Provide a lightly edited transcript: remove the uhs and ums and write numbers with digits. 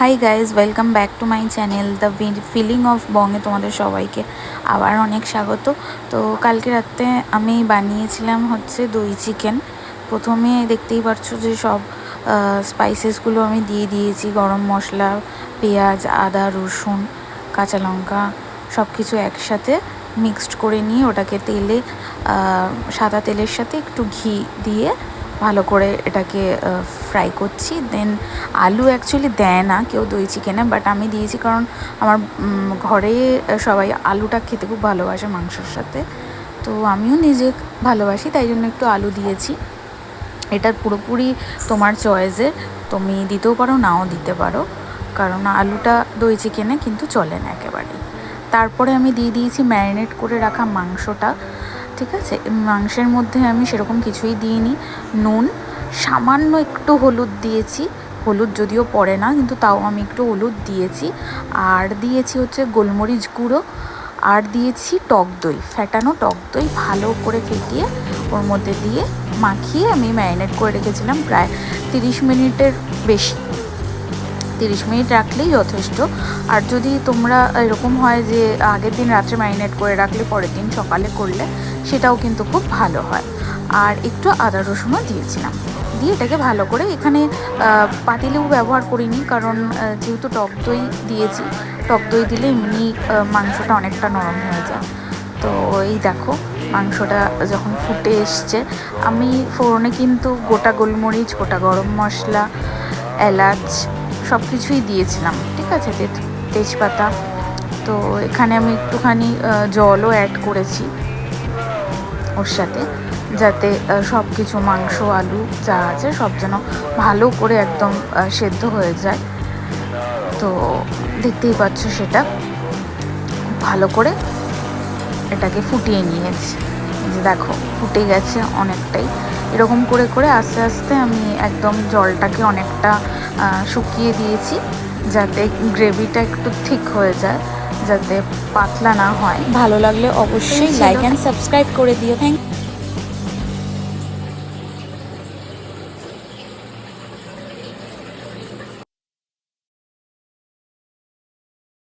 High guys, welcome back to my channel the feeling of বংয়ে তোমাদের সবাইকে আবার অনেক স্বাগত। তো কালকে রাতে আমি বানিয়েছিলাম হচ্ছে দই চিকেন। প্রথমে দেখতেই পারছো যে সব স্পাইসেসগুলো আমি দিয়ে দিয়েছি, গরম মশলা, পেঁয়াজ, আদা, রসুন, কাঁচা লঙ্কা সব কিছু একসাথে মিক্সড করে নিয়ে ওটাকে তেলে সাদা তেলের সাথে একটু ঘি দিয়ে ভালো করে এটাকে ফ্রাই করছি। দেন আলু অ্যাকচুয়ালি দেয় না কেউ দই চিকেনে, বাট আমি দিয়েছি কারণ আমার ঘরে সবাই আলুটা খেতে খুব ভালোবাসে মাংসের সাথে, তো আমিও নিজে ভালোবাসি, তাই জন্য একটু আলু দিয়েছি। এটা পুরোপুরি তোমার চয়েসের, তুমি দিতেও পারো নাও দিতে পারো, কারণ আলুটা দই চিকেনে কিন্তু চলে না একেবারে। তারপরে আমি দিয়ে দিয়েছি ম্যারিনেট করে রাখা মাংসটা। ঠিক আছে, মাংসের মধ্যে আমি সেরকম কিছুই দিইনি, নুন, সামান্য একটু হলুদ দিয়েছি, হলুদ যদিও পড়ে না কিন্তু তাও আমি একটু হলুদ দিয়েছি, আর দিয়েছি হচ্ছে গোলমরিচ গুঁড়ো, আর দিয়েছি টক দই, ফ্যাটানো টক দই ভালো করে ফেটিয়ে ওর মধ্যে দিয়ে মাখিয়ে আমি ম্যারিনেট করে রেখেছিলাম প্রায় 30 মিনিটের বেশি। 30 মিনিট রাখলেই যথেষ্ট। আর যদি তোমরা এরকম হয় যে আগের দিন রাত্রে ম্যারিনেট করে রাখলে পরের দিন সকালে করলে, সেটাও কিন্তু খুব ভালো হয়। আর একটু আদা রসুনও দিয়েছিলাম, দিয়ে এটাকে ভালো করে, এখানে পাতিলেবু ব্যবহার করিনি কারণ যেহেতু টক দই দিয়েছি, টক দই দিলে এমনি মাংসটা অনেকটা নরম হয়ে যায়। তো এই দেখো মাংসটা যখন ফুটে এসছে, আমি ফোড়নে কিন্তু গোটা গোলমরিচ, গোটা গরম মশলা, এলাচ সব কিছুই দিয়েছিলাম, ঠিক আছে, তেজপাতা। তো এখানে আমি একটুখানি জলও অ্যাড করেছি ওর সাথে, যাতে সব কিছু মাংস, আলু যা আছে সব যেন ভালো করে একদম সেদ্ধ হয়ে যায়। তো দেখতেই পাচ্ছ সেটা খুব ভালো করে এটাকে ফুটিয়ে নিয়েছি, যে দেখো ফুটে গেছে অনেকটাই। এরকম করে করে আস্তে আস্তে আমি একদম জলটাকে অনেকটা শুকিয়ে দিয়েছি, যাতে গ্রেভিটা একটু ঠিক হয়ে যায়, যাতে পাতলা না হয়। ভালো লাগলে অবশ্যই লাইক অ্যান্ড সাবস্ক্রাইব করে দিও। থ্যাংক